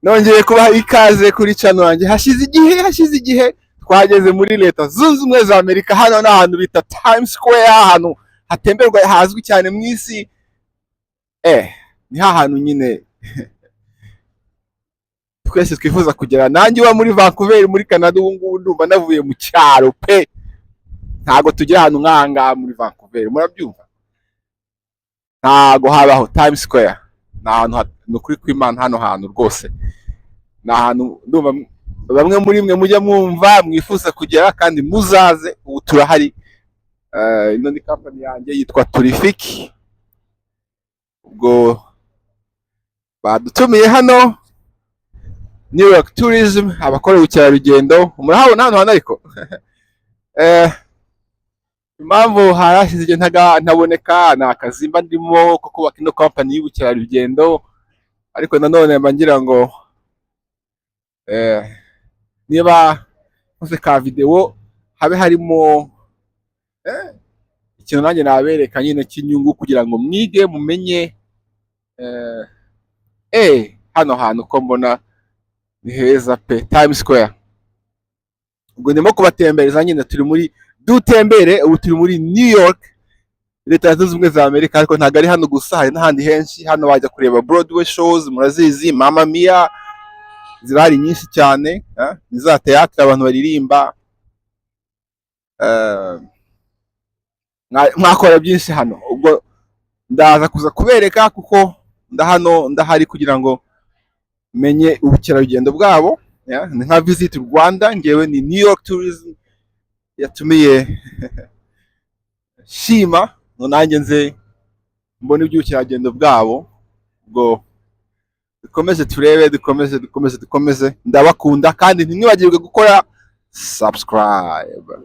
nongeye kubaha ikaze kuri channel yanjye. Hashize igihe twageze muri Leta Zunze Ubumwe za Amerika. Hano ni ahantu bita Times Square, ahantu hatemberwa hazwi cyane mu isi. Ni hantu nyine twese twifuza kugera. Nanjye wa muri Vancouver muri Canada, ubu ngubu ndumva navuye mu cyaro pe. Ntago tugera ahantu nk'ahangaha muri Vancouver, murabyumva? Ntago habaho Times Square. Ni ahantu nukuri kw'Imana, hano hantu rwose ni ahantu ndumva bamwe muri mwe mujya mwumva mwifuza kugera, kandi muzaze. Ubu turahari. Ino ni company yanjye yitwa Turifiki. Ubwo badutumiye hano New York Tourism, abakora ubukerarugendo. Murahabona hano ariko impamvu harashize igihe ntaboneka, ni akazi mba ndimo ko kubaka ino company y'ubukerarugendo. Ariko nanone mba ngira ngo niba nkoze ka video habe harimo ikintu nanjye nabereka nyine cy'inyungu, kugira ngo mwige mumenye hano hantu ko mbona ni heza pe, Times Square. Ubwo ndimo kubatembereza nyine, turi muri dutembere. Ubu turi muri New York, Leta Zunze Ubumwe za Amerika. Ariko ntabwo ari hano gusa, hari n'ahandi henshi. Hano wajya kureba Broadway shows, murazizi, Mamma Mia zirahari nyinshi cyane, ni za theatre abantu baririmba. Mwakora byinshi hano. Ubwo ndaza kuza kubereka, kuko ndahari kugira ngo menye ubukerarugendo bwabo. Ni nka Visit Rwanda. Ngewe ni New York Tourism yatumiye Shima, nanjye nze mbona iby'ubukerarugendo bwabo. Ubwo dukomeze turebe, dukomeze. Ndabakunda, kandi ntimwibagirwe gukora subscribe.